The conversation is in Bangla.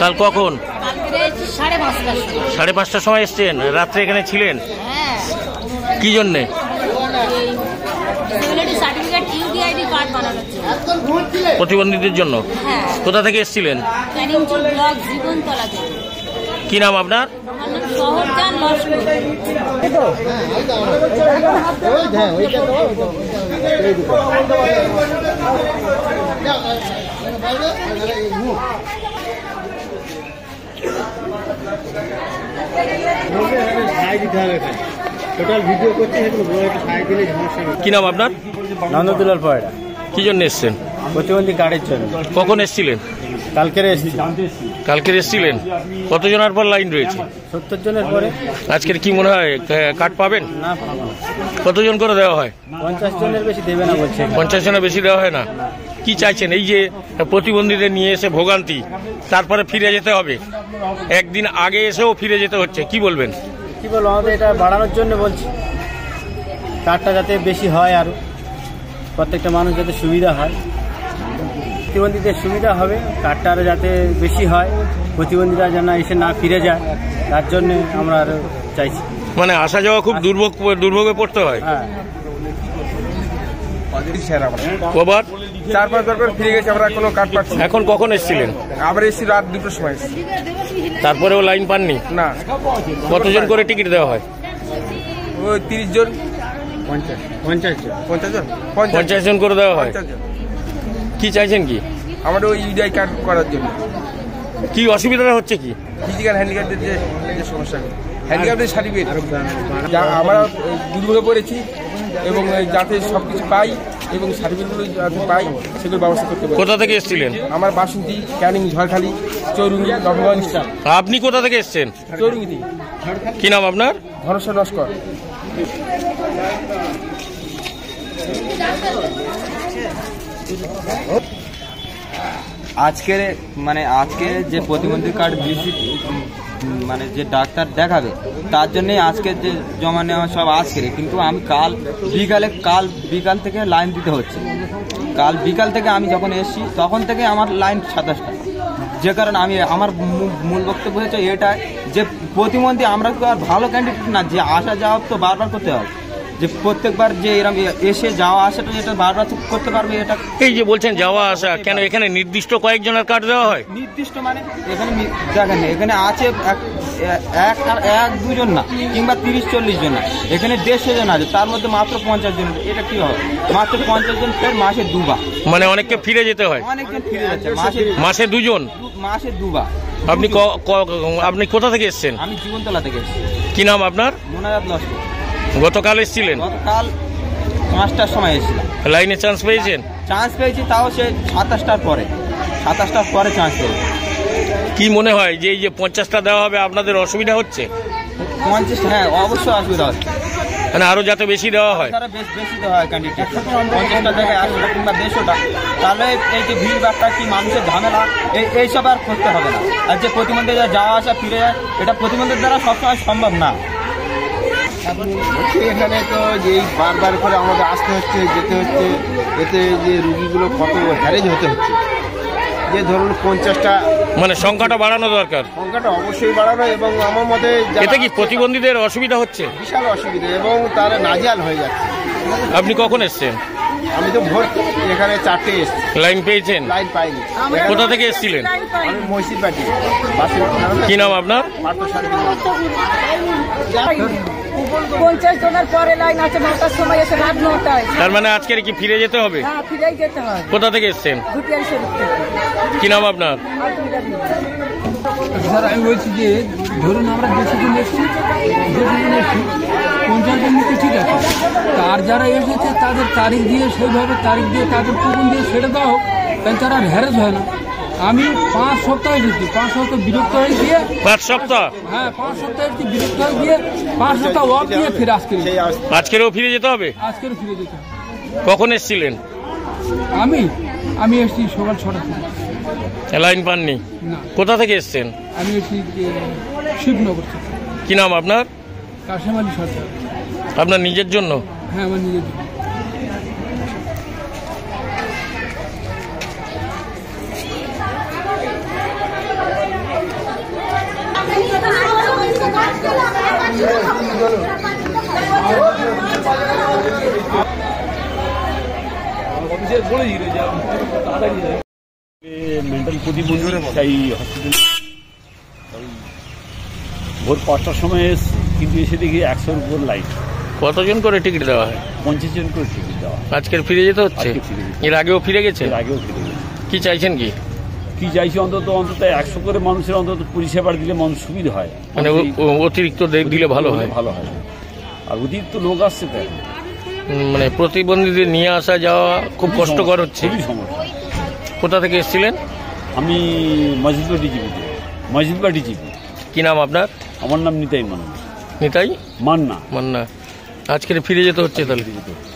কাল কখন? 5:30টার সময় এসছেন। রাত্রে এখানে ছিলেন কি জন্যে? প্রতিবন্ধীদের জন্য। কোথা থেকে এসছিলেন? কি নাম আপনার? কি নাম আপনার? নন্দদুলাল পয়রা। কি জন্য এসছেন? প্রতিবন্ধী কার্ডের জন্য। কখন এসছিলেন? কালকের এসেছি। কালকের এসছিলেন? কতজনের পর লাইন রয়েছে? 70 জনের পরে। আজকের কি মনে হয় কার্ড পাবেন? না, পাবো না। কতজন করে দেওয়া হয়? 50 জনের বেশি দেবে না বলছে। 50 জনের বেশি দেওয়া হয় না। কি চাইছেন? এই যে প্রতিবন্ধীদের নিয়ে এসে ভোগান্তি, তারপরে ফিরে যেতে হবে, একদিন আগে এসেও ফিরে যেতে হচ্ছে, কি বলবেন? কি বলবো, আমাদের এটা বাড়ানোর জন্য বলছি, কার্ডটা যাতে বেশি হয়, আর প্রত্যেকটা মানুষ যাতে সুবিধা হয়, প্রতিবন্ধীদের সুবিধা হবে, কার্ডটা আরও যাতে বেশি হয়, প্রতিবন্ধীরা যেন এসে না ফিরে যায়, তার জন্য আমরা আরও চাইছি। মানে আসা যাওয়া খুব দুর্ভোগে পড়তে হয়। হ্যাঁ, কবার 4-5 বার ফিরে গেছে, আমরা কোনো কার্ড পাচ্ছি। এখন কখন এসেছিলেন? আবার এসেছি রাত 2টার সময়। তারপরেও লাইন পাননি? না। কতজন করে টিকিট দেওয়া হয়? ওই 30 জন। 50 জন করে দেওয়া হয়। কি চাইছেন কি? আমাদের ওই ইউডিআই কার্ড করার জন্য। কি অসুবিধাটা হচ্ছে? কি ফিজিক্যাল হ্যান্ডিক্যাপের যে সমস্যাগুলো, হ্যান্ডিক্যাপের সার্টিফিকেট আমরা দুর্ভোগে পড়েছি, এবং যাতে সব কিছু পাই এবং সার্টিফিকেটগুলো যাতে পাই সেগুলো ব্যবস্থা করতে পারি। কোথা থেকে এসেছিলেন? আমার বাসন্তী, ক্যানিং, ঝড়খালি, চৌরুঙ্গি, নবগঞ্জ। আপনি কোথা থেকে এসছেন? চৌরুঙ্গি। কি নাম আপনার? ভরসা নস্কর। আজকের যে প্রতিবন্ধী কার্ড মানে যে ডাক্তার দেখাবে, তার জন্যই আজকের যে জমা নেওয়া সব আজকের, কিন্তু আমি কাল বিকাল থেকে লাইন দিতে হচ্ছে। কাল বিকাল থেকে আমি যখন এসেছি তখন থেকে আমার লাইন 27টা। যে কারণে আমি আমার মূল বক্তব্য হচ্ছে এটাই যে প্রতিবন্ধী আমরা তো আর ভালো ক্যান্ডিডেট না যে আসা যাওয়া তো বারবার করতে হবে, যে প্রত্যেকবার যে এরকম এসে যাওয়া আসাটা এটা বারবার করতে পারবে। এটা এই যে বলছেন যাওয়া আসা, কেন এখানে নির্দিষ্ট কয়েকজনের কার্ড দেওয়া হয়? নির্দিষ্ট মানে এখানে দেখেন, এখানে আছে 1-2 জন না, কিংবা 30-40 জন না, এখানে 150 জন আছে, তার মধ্যে মাত্র 50 জন। এটা কি হবে? মাত্র 50 জন ফের মাসে 2 বার, মানে অনেককে ফিরে যেতে হয়। অনেকজন ফিরে যাচ্ছে মাসে 2 জন, মাসে 2 বার। আপনি কোথা থেকে এসছেন? আমি জীবনতলা থেকে এসেছি। কি নাম আপনার? মোনাজাত লস্কর। গতকাল এসেছিলেন? গতকাল 5টার সময় এসেছিলাম। লাইনে চান্স পেয়েছেন? চান্স পেয়েছি, তাও সে 27টার পরে চান্স পেয়েছি। কি মনে হয় যে এই যে 50টা দেওয়া হবে আপনাদের অসুবিধা হচ্ছে? 50, হ্যাঁ অবশ্যই অসুবিধা হচ্ছে, মানে আরো যাতে বেশি দেওয়া হয়। বেশি দেওয়া হয় ক্যান্ডিডেট, 50টা জায়গায় 80টা কিংবা 150টা, তাহলে এই যে ভিড় বাট্টা কি মানুষের ঝামেলা এইসব আর করতে হবে না। আর যে প্রতিবন্ধী যাওয়া আসা ফিরে যায়, এটা প্রতিবন্ধীর দ্বারা সবসময় সম্ভব না। এখানে তো যেই বারবার করে আমাদের আসতে হচ্ছে, যেতে হচ্ছে, এতে যে রুগীগুলো কত হ্যারেজ হতে হচ্ছে। যে ধরুন 50টা, মানে সংখ্যাটা বাড়ানো দরকার। সংখ্যাটা অবশ্যই বাড়ানো, এবং আমার মতে এতে কি প্রতিবন্ধীদের অসুবিধা হচ্ছে? বিশাল অসুবিধা, এবং তারা নাজেহাল হয়ে যাচ্ছে। আপনি কখন এসছেন? আমি তো ভোর এখানে 4টে এসছি। লাইন পেয়েছেন? লাইন পাইনি। কোথা থেকে এসেছিলেন? আমি মহিষিরবাটি। কি নাম আপনার? 50 জনের পরে লাইন আছে, 9টার সময় এসে রাত 9টায়। তার মানে আজকের কি ফিরে যেতে হবে? হ্যাঁ, ফিরেই যেতে হবে। কোথা থেকে এসছেন? দুটিয়ারি শরীফ থেকে। কি নাম আপনার? স্যার, আমি বলছি যে ধরুন আমরা 200 জন এসেছি, 50 জন নিতে ঠিক আছে, তার যারা এসেছে তাদের তারিখ দিয়ে সেইভাবে তাদের কুপন দিয়ে ছেড়ে দাও, কারণ তারা হ্যারেস হয় না। আমি 5 সপ্তাহ এসেছি, 5 সপ্তাহ বিরক্ত হয়ে গিয়ে 5 সপ্তাহ, হ্যাঁ 5 সপ্তাহ এসেছি বিরক্ত হয়ে গিয়ে 5 সপ্তাহ অফ দিয়ে ফিরে আজকেরও ফিরে যেতে হবে। আজকেরও ফিরে যেতে হবে। কখন এসেছিলেন? আমি এসেছি সকাল 6টা থেকে। লাইন পাননি? না, কোথা থেকে এসছেন? আমি এসেছি শিবনগর থেকে। কি নাম আপনার? কাশেম আলী সরকার। আপনার নিজের জন্য? হ্যাঁ, আমার নিজের জন্য। মেন্টাল প্রতিবন্ধী তাই হসপিটাল ভোর 5টার সময় এসছি, কিন্তু এসে দেখি 100-র উপর লাইন। কতজন করে টিকিট দেওয়া হয়? 50 জন করে টিকিট দেওয়া। আজকের ফিরে যেতে হচ্ছে? আজকে ফিরে যেতে। এর আগেও ফিরে গেছে? এর আগেও ফিরে গেছে। কি চাইছেন কি? কি চাইছি, অন্তত 100 করে মানুষের অন্তত পরিষেবা দিলে মানুষ সুবিধা হয়, মানে অতিরিক্ত দিলে ভালো হয়। ভালো হয়। আর অতিরিক্ত লোক আসছে তো এখন। মানে প্রতিবন্ধীদের নিয়ে আসা যাওয়া খুব কষ্টকর হচ্ছে। খুবই সমস্যা। কোথা থেকে এসেছিলেন? আমি মসজিদবাড়ি জিপিতে। মসজিদবাড়ি জিপি। কি নাম আপনার? আমার নাম নিতাই মান্না। নিতাই মান্না। মান্না। আজকের ফিরে যেতে হচ্ছে তাহলে? যেতে হচ্ছে।